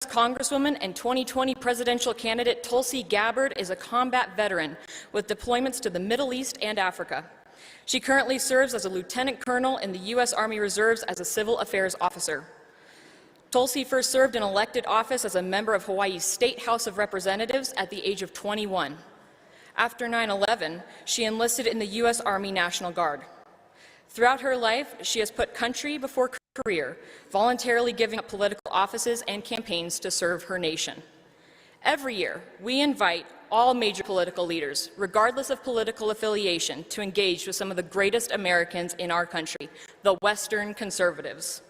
Congresswoman and 2020 presidential candidate Tulsi Gabbard is a combat veteran with deployments to the Middle East and Africa. She currently serves as a lieutenant colonel in the U.S. Army Reserves as a civil affairs officer. Tulsi first served in elected office as a member of Hawaii's State House of Representatives at the age of 21. After 9/11, she enlisted in the U.S. Army National Guard. Throughout her life, she has put country before career, voluntarily giving up political offices and campaigns to serve her nation. Every year, we invite all major political leaders, regardless of political affiliation, to engage with some of the greatest Americans in our country, the Western conservatives.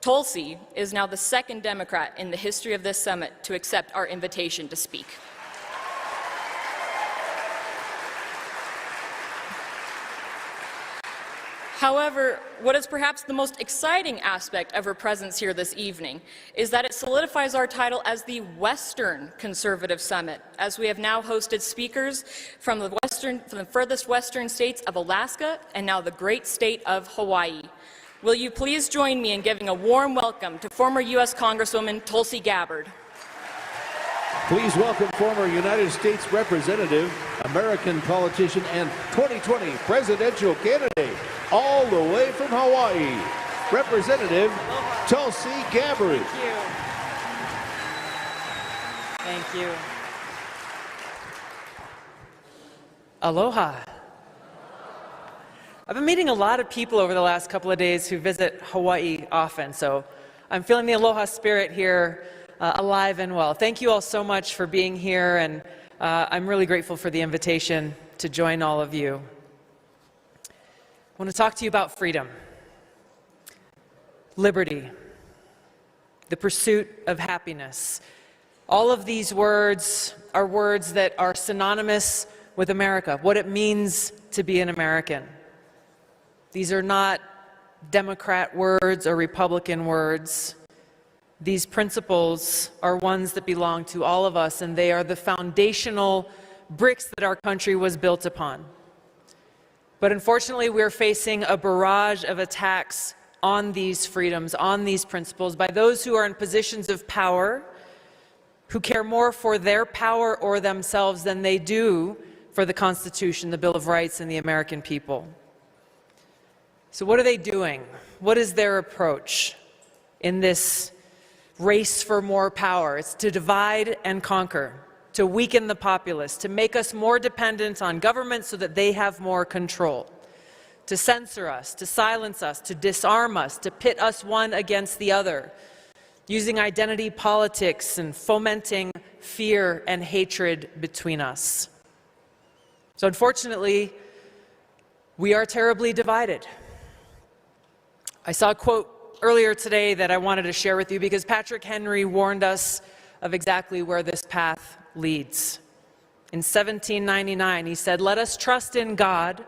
Tulsi is now the second Democrat in the history of this summit to accept our invitation to speak. However, what is perhaps the most exciting aspect of her presence here this evening is that it solidifies our title as the Western Conservative Summit, as we have now hosted speakers from the furthest western states of Alaska and now the great state of Hawaii. Will you please join me in giving a warm welcome to former U.S. Congresswoman Tulsi Gabbard. Please welcome former United States Representative, American politician, and 2020 presidential candidate, all the way from Hawaii, Representative Tulsi Gabbard. Thank you. Aloha. I've been meeting a lot of people over the last couple of days who visit Hawaii often, so I'm feeling the aloha spirit here alive and well. Thank you all so much for being here, and I'm really grateful for the invitation to join all of you. I want to talk to you about freedom, liberty, the pursuit of happiness. All of these words are words that are synonymous with America, what it means to be an American. These are not Democrat words or Republican words. These principles are ones that belong to all of us, and they are the foundational bricks that our country was built upon. But unfortunately, we're facing a barrage of attacks on these freedoms, on these principles, by those who are in positions of power, who care more for their power or themselves than they do for the Constitution, the Bill of Rights, and the American people. So what are they doing? What is their approach in this race for more power? It's to divide and conquer, to weaken the populace, to make us more dependent on government so that they have more control, to censor us, to silence us, to disarm us, to pit us one against the other, using identity politics and fomenting fear and hatred between us. So unfortunately, we are terribly divided. I saw a quote earlier today that I wanted to share with you because Patrick Henry warned us of exactly where this path leads. In 1799, he said, "Let us trust in God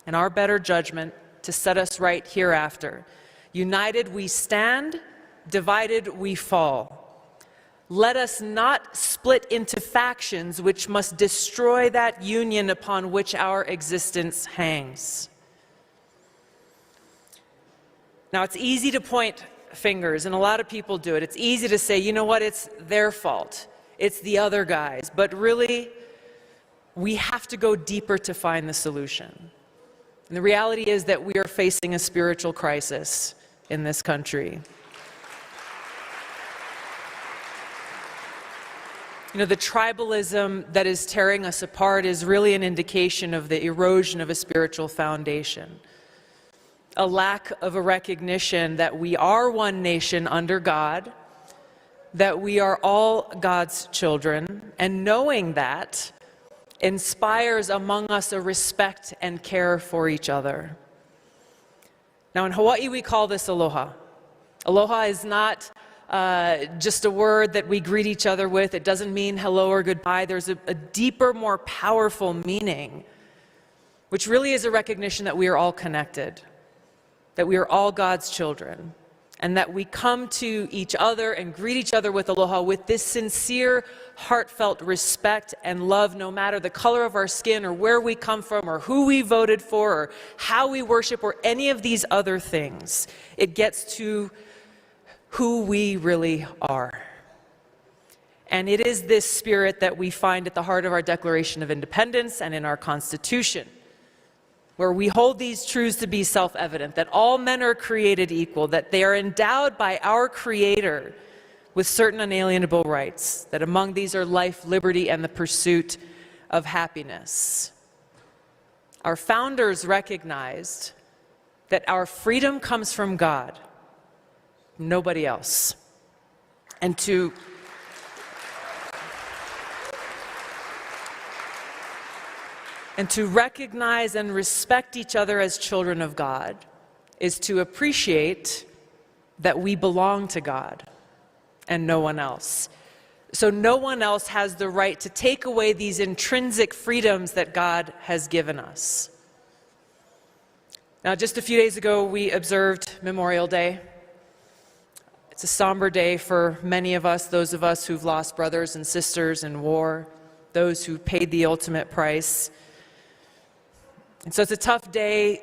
and our better judgment to set us right hereafter. United we stand, divided we fall. Let us not split into factions which must destroy that union upon which our existence hangs." Now, it's easy to point fingers, and a lot of people do it. It's easy to say, you know what, it's their fault. It's the other guys. But really, we have to go deeper to find the solution. And the reality is that we are facing a spiritual crisis in this country. You know, the tribalism that is tearing us apart is really an indication of the erosion of a spiritual foundation. A lack of a recognition that we are one nation under God, that we are all God's children, and knowing that inspires among us a respect and care for each other. Now in Hawaii, we call this aloha. Aloha is not just a word that we greet each other with. It doesn't mean hello or goodbye. There's a deeper, more powerful meaning, which really is a recognition that we are all connected, that we are all God's children, and that we come to each other and greet each other with aloha with this sincere, heartfelt respect and love, no matter the color of our skin or where we come from or who we voted for or how we worship or any of these other things. It gets to who we really are. And it is this spirit that we find at the heart of our Declaration of Independence and in our Constitution, where we hold these truths to be self-evident, that all men are created equal, that they are endowed by our Creator with certain unalienable rights, that among these are life, liberty, and the pursuit of happiness. Our founders recognized that our freedom comes from God, nobody else. And to recognize and respect each other as children of God is to appreciate that we belong to God and no one else. So no one else has the right to take away these intrinsic freedoms that God has given us. Now, just a few days ago, we observed Memorial Day. It's a somber day for many of us, those of us who've lost brothers and sisters in war, those who paid the ultimate price. And so it's a tough day,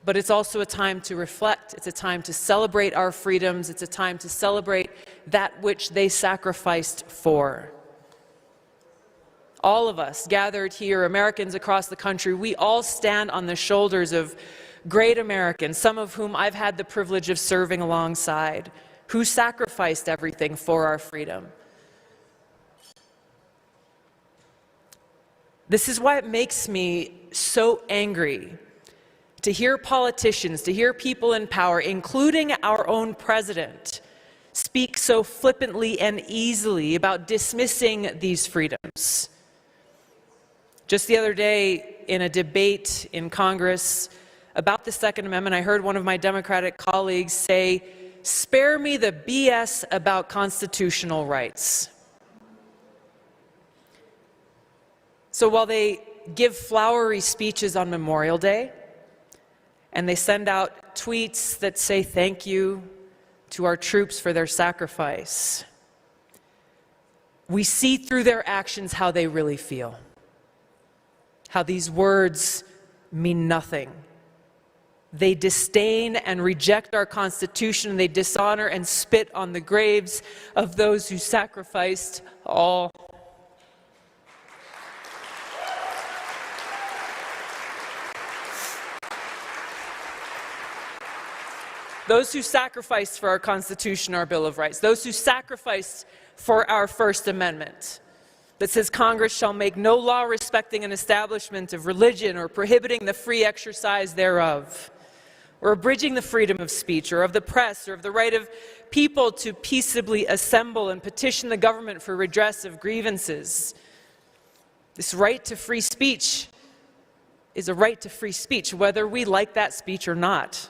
but it's also a time to reflect. It's a time to celebrate our freedoms. It's a time to celebrate that which they sacrificed for. All of us gathered here, Americans across the country, we all stand on the shoulders of great Americans, some of whom I've had the privilege of serving alongside, who sacrificed everything for our freedom. This is why it makes me so angry to hear politicians, to hear people in power, including our own president, speak so flippantly and easily about dismissing these freedoms. Just the other day, in a debate in Congress about the Second Amendment, I heard one of my Democratic colleagues say, "Spare me the BS about constitutional rights." So while they give flowery speeches on Memorial Day, and they send out tweets that say thank you to our troops for their sacrifice, we see through their actions how they really feel, how these words mean nothing. They disdain and reject our Constitution. They dishonor and spit on the graves of those who sacrificed all. Those who sacrificed for our Constitution, our Bill of Rights. Those who sacrificed for our First Amendment that says Congress shall make no law respecting an establishment of religion or prohibiting the free exercise thereof, or abridging the freedom of speech or of the press or of the right of people to peaceably assemble and petition the government for redress of grievances. This right to free speech is a right to free speech, whether we like that speech or not.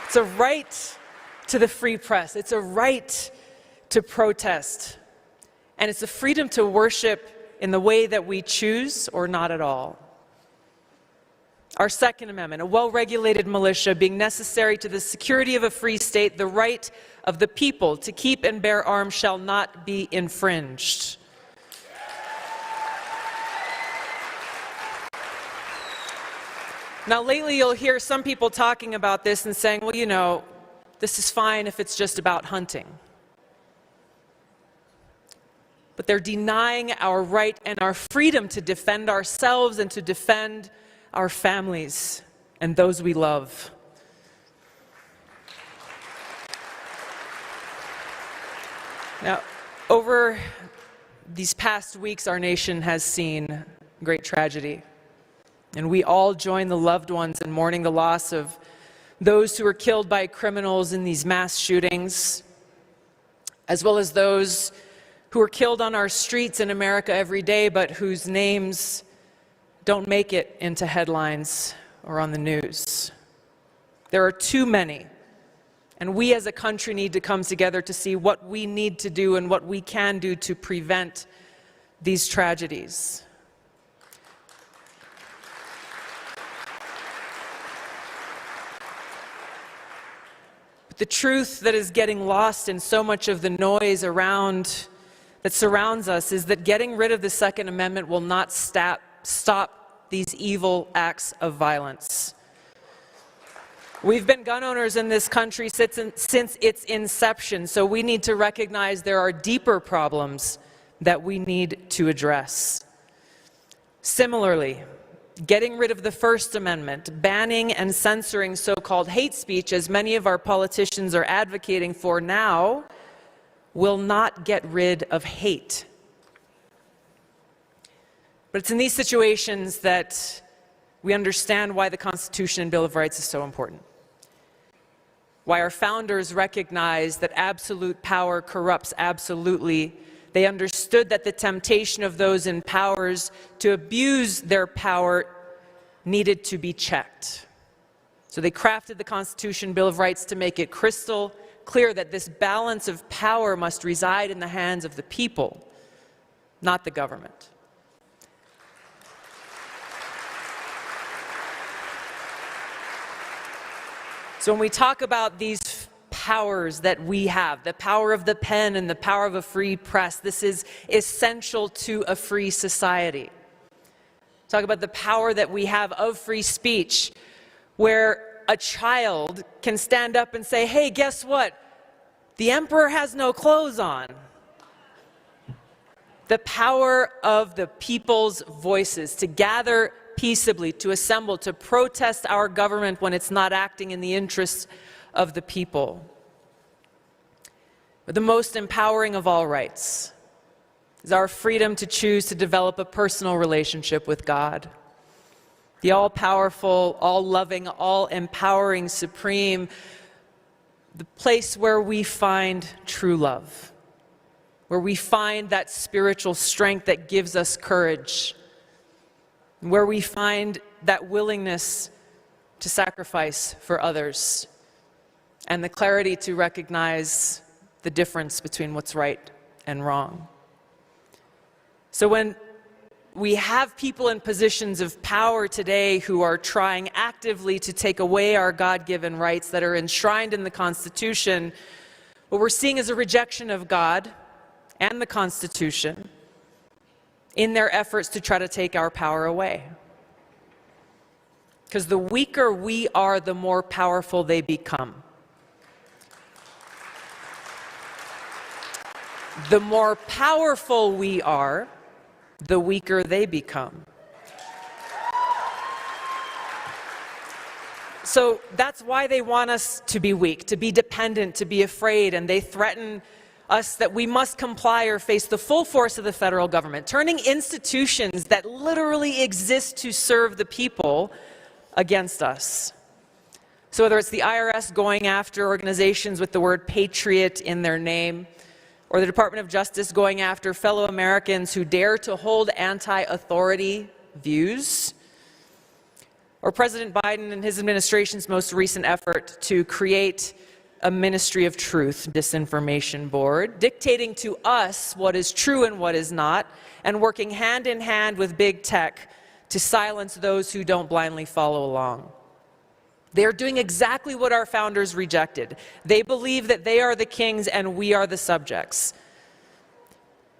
It's a right to the free press. It's a right to protest. And it's a freedom to worship in the way that we choose or not at all. Our Second Amendment, a well-regulated militia being necessary to the security of a free state, the right of the people to keep and bear arms shall not be infringed. Now, lately you'll hear some people talking about this and saying, well, you know, this is fine if it's just about hunting. But they're denying our right and our freedom to defend ourselves and to defend our families and those we love. Now, over these past weeks, our nation has seen great tragedy. And we all join the loved ones in mourning the loss of those who were killed by criminals in these mass shootings, as well as those who are killed on our streets in America every day, but whose names don't make it into headlines or on the news. There are too many, and we as a country need to come together to see what we need to do and what we can do to prevent these tragedies. But the truth that is getting lost in so much of the noise around that surrounds us is that getting rid of the Second Amendment will not stop these evil acts of violence. We've been gun owners in this country since its inception, so we need to recognize there are deeper problems that we need to address. Similarly, getting rid of the First Amendment, banning and censoring so-called hate speech, as many of our politicians are advocating for now, will not get rid of hate. But it's in these situations that we understand why the Constitution and Bill of Rights is so important. Why our founders recognized that absolute power corrupts absolutely. They understood that the temptation of those in powers to abuse their power needed to be checked. So they crafted the Constitution, Bill of Rights to make it crystal clear that this balance of power must reside in the hands of the people, not the government. So when we talk about these powers that we have, the power of the pen and the power of a free press, this is essential to a free society. Talk about the power that we have of free speech, where a child can stand up and say, hey, guess what? The emperor has no clothes on. The power of the people's voices to gather peaceably, to assemble, to protest our government when it's not acting in the interests of the people. But the most empowering of all rights is our freedom to choose to develop a personal relationship with God. The all-powerful, all-loving, all-empowering, supreme, the place where we find true love, where we find that spiritual strength that gives us courage, where we find that willingness to sacrifice for others, and the clarity to recognize the difference between what's right and wrong. So when we have people in positions of power today who are trying actively to take away our God-given rights that are enshrined in the Constitution, what we're seeing is a rejection of God and the Constitution in their efforts to try to take our power away. Because the weaker we are, the more powerful they become. The more powerful we are, the weaker they become. So that's why they want us to be weak, to be dependent, to be afraid, and they threaten us that we must comply or face the full force of the federal government, turning institutions that literally exist to serve the people against us. So whether it's the IRS going after organizations with the word patriot in their name, or the Department of Justice going after fellow Americans who dare to hold anti-authority views, or President Biden and his administration's most recent effort to create a Ministry of Truth disinformation board, dictating to us what is true and what is not, and working hand in hand with big tech to silence those who don't blindly follow along. They are doing exactly what our founders rejected. They believe that they are the kings and we are the subjects.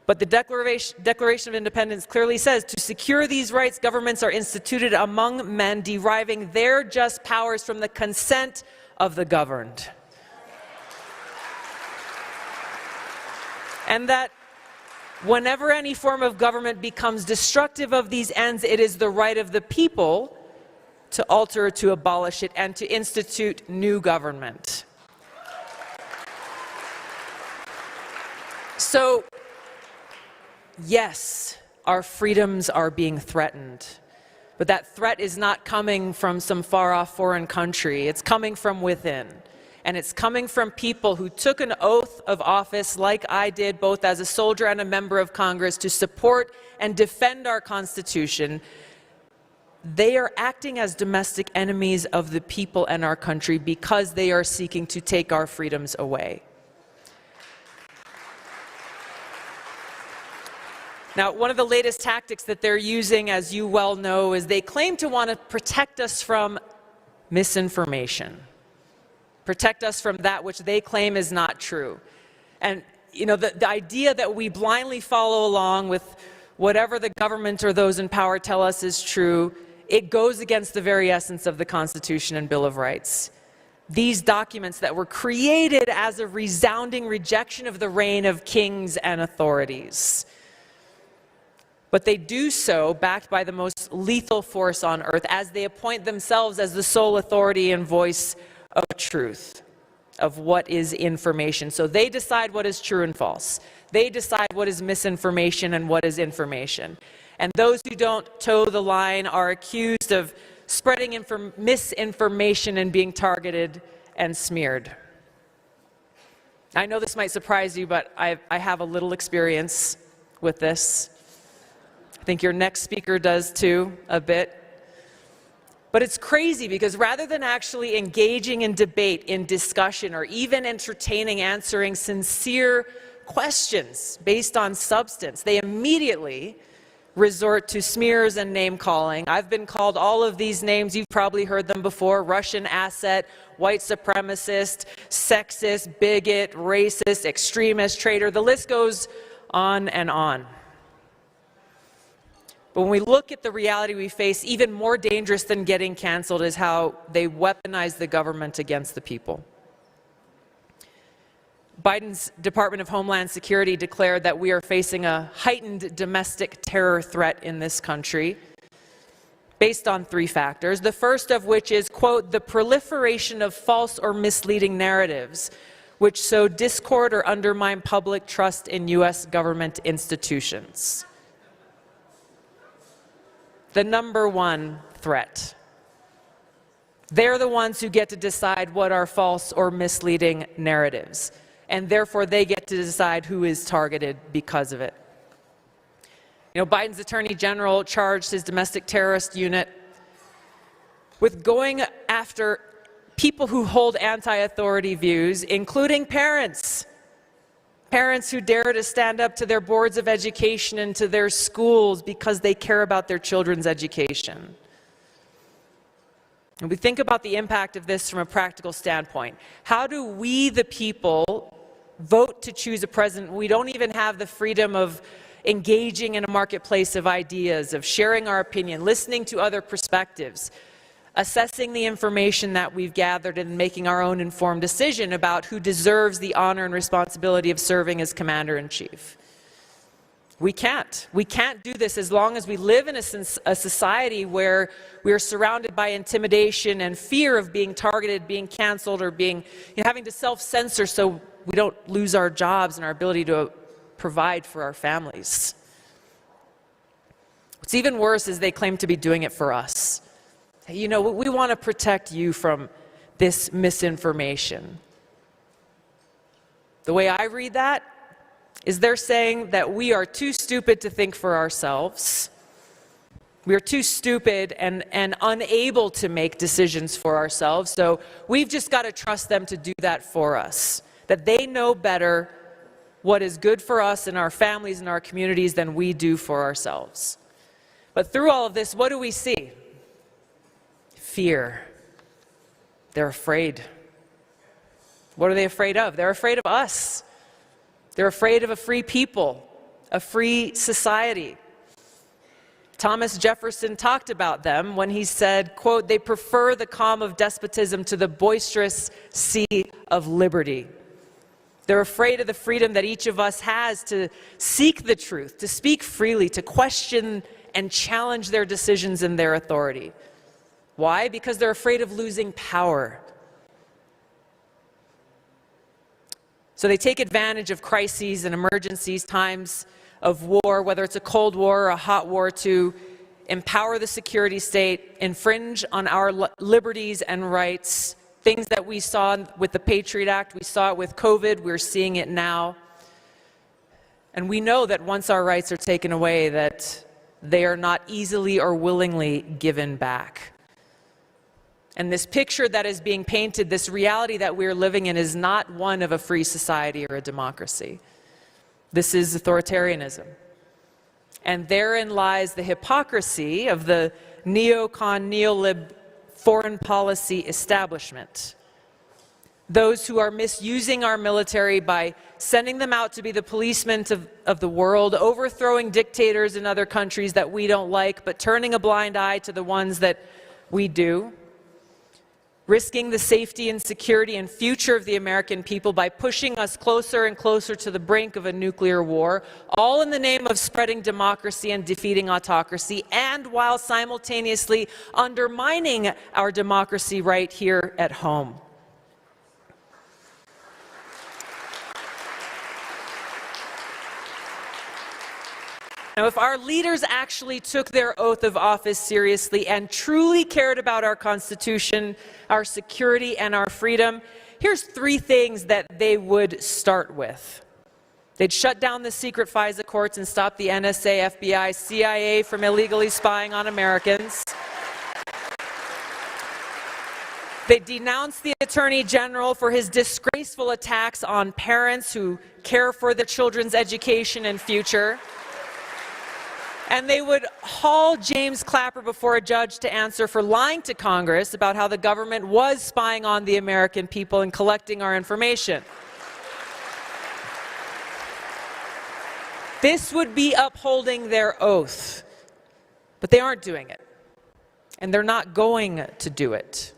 But the Declaration of Independence clearly says, to secure these rights, governments are instituted among men, deriving their just powers from the consent of the governed. And that whenever any form of government becomes destructive of these ends, it is the right of the people to alter, to abolish it, and to institute new government. So, yes, our freedoms are being threatened, but that threat is not coming from some far-off foreign country. It's coming from within. And it's coming from people who took an oath of office, like I did, both as a soldier and a member of Congress, to support and defend our Constitution. They are acting as domestic enemies of the people and our country because they are seeking to take our freedoms away. Now, one of the latest tactics that they're using, as you well know, is they claim to want to protect us from misinformation. Protect us from that which they claim is not true. And, you know, the idea that we blindly follow along with whatever the government or those in power tell us is true, it goes against the very essence of the Constitution and Bill of Rights. these documents that were created as a resounding rejection of the reign of kings and authorities. But they do so backed by the most lethal force on earth, as they appoint themselves as the sole authority and voice of truth, of what is information. So they decide what is true and false. They decide what is misinformation and what is information. And those who don't toe the line are accused of spreading misinformation and being targeted and smeared. I know this might surprise you, but I have a little experience with this. I think your next speaker does too, a bit. But it's crazy because rather than actually engaging in debate, in discussion, or even entertaining answering sincere questions based on substance, they immediately resort to smears and name-calling. I've been called all of these names. You've probably heard them before: Russian asset, white supremacist, sexist, bigot, racist, extremist, traitor. The list goes on and on. But when we look at the reality we face, even more dangerous than getting canceled is how they weaponize the government against the people. Biden's Department of Homeland Security declared that we are facing a heightened domestic terror threat in this country based on 3 factors. The first of which is, quote, the proliferation of false or misleading narratives which sow discord or undermine public trust in U.S. government institutions. The number one threat. They're the ones who get to decide what are false or misleading narratives, and therefore they get to decide who is targeted because of it. You know, Biden's Attorney General charged his domestic terrorist unit with going after people who hold anti-authority views, including parents. Parents who dare to stand up to their boards of education and to their schools because they care about their children's education. And we think about the impact of this from a practical standpoint. How do we, the people, vote to choose a president? We don't even have the freedom of engaging in a marketplace of ideas, of sharing our opinion, listening to other perspectives, assessing the information that we've gathered and making our own informed decision about who deserves the honor and responsibility of serving as commander-in-chief. We can't. We can't do this as long as we live in a society where we are surrounded by intimidation and fear of being targeted, being canceled, or having to self-censor so we don't lose our jobs and our ability to provide for our families. What's even worse is they claim to be doing it for us. You know, we want to protect you from this misinformation. The way I read that is they're saying that we are too stupid to think for ourselves. We are too stupid and unable to make decisions for ourselves, so we've just got to trust them to do that for us. That they know better what is good for us and our families and our communities than we do for ourselves. But through all of this, what do we see? Fear. They're afraid. What are they afraid of? They're afraid of us. They're afraid of a free people, a free society. Thomas Jefferson talked about them when he said, quote, they prefer the calm of despotism to the boisterous sea of liberty. They're afraid of the freedom that each of us has to seek the truth, to speak freely, to question and challenge their decisions and their authority. Why? Because they're afraid of losing power. So they take advantage of crises and emergencies, times of war, whether it's a Cold War or a hot war, to empower the security state, infringe on our liberties and rights, things that we saw with the Patriot Act, we saw it with COVID, we're seeing it now. And we know that once our rights are taken away, that they are not easily or willingly given back. And this picture that is being painted, this reality that we're living in, is not one of a free society or a democracy. This is authoritarianism. And therein lies the hypocrisy of the neocon, neolib foreign policy establishment. Those who are misusing our military by sending them out to be the policemen of the world, overthrowing dictators in other countries that we don't like, but turning a blind eye to the ones that we do. risking the safety and security and future of the American people by pushing us closer and closer to the brink of a nuclear war, all in the name of spreading democracy and defeating autocracy, and while simultaneously undermining our democracy right here at home. Now, if our leaders actually took their oath of office seriously and truly cared about our Constitution, our security, and our freedom, here's 3 things that they would start with. They'd shut down the secret FISA courts and stop the NSA, FBI, CIA from illegally spying on Americans. They denounced the Attorney General for his disgraceful attacks on parents who care for their children's education and future. And they would haul James Clapper before a judge to answer for lying to Congress about how the government was spying on the American people and collecting our information. This would be upholding their oath, but they aren't doing it, and they're not going to do it.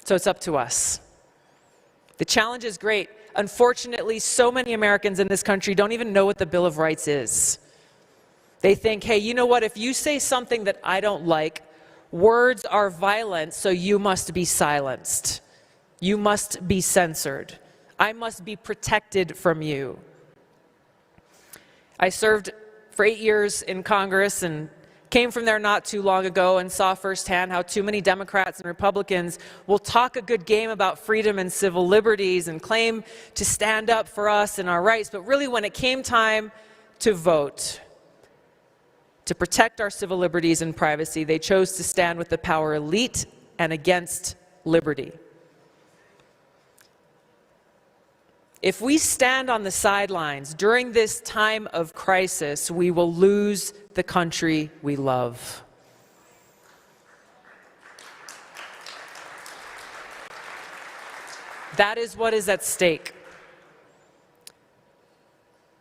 So it's up to us. The challenge is great. Unfortunately, so many Americans in this country don't even know what the Bill of Rights is. They think, hey, you know what, if you say something that I don't like, words are violent, so you must be silenced. You must be censored. I must be protected from you. I served for 8 years in Congress and came from there not too long ago and saw firsthand how too many Democrats and Republicans will talk a good game about freedom and civil liberties and claim to stand up for us and our rights, but really when it came time to vote, to protect our civil liberties and privacy, they chose to stand with the power elite and against liberty. If we stand on the sidelines during this time of crisis, we will lose the country we love. That is what is at stake.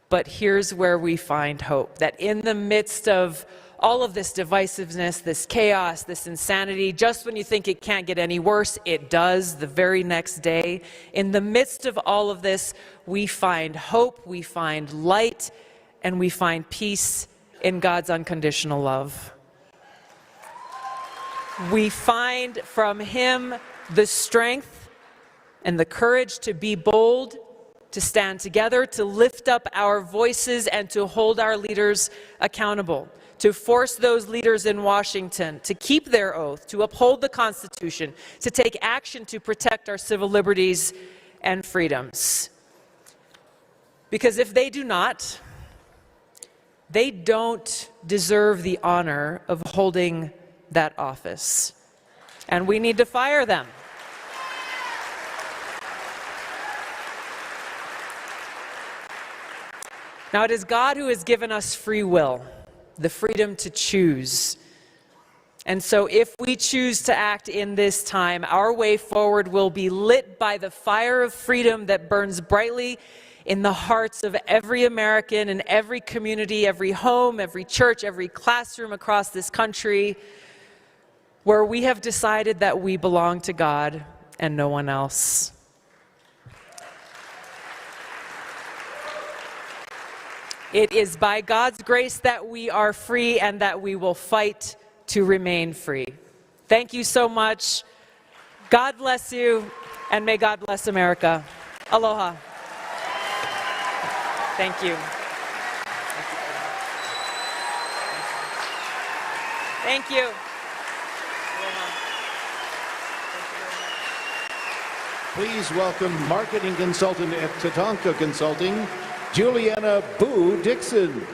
But here's where we find hope, that in the midst of all of this divisiveness, this chaos, this insanity, just when you think it can't get any worse, it does the very next day. In the midst of all of this, we find hope, we find light, and we find peace in God's unconditional love. We find from Him the strength and the courage to be bold, to stand together, to lift up our voices, and to hold our leaders accountable, to force those leaders in Washington to keep their oath, to uphold the Constitution, to take action to protect our civil liberties and freedoms. Because if they do not, they don't deserve the honor of holding that office. And we need to fire them. Now, it is God who has given us free will, the freedom to choose. And so if we choose to act in this time, our way forward will be lit by the fire of freedom that burns brightly in the hearts of every American, in every community, every home, every church, every classroom across this country, where we have decided that we belong to God and no one else. It is by God's grace that we are free and that we will fight to remain free. Thank you so much. God bless you, and may God bless America. Aloha. Thank you. Thank you. Please welcome marketing consultant at Tatanka Consulting, Juliana Boo Dixon.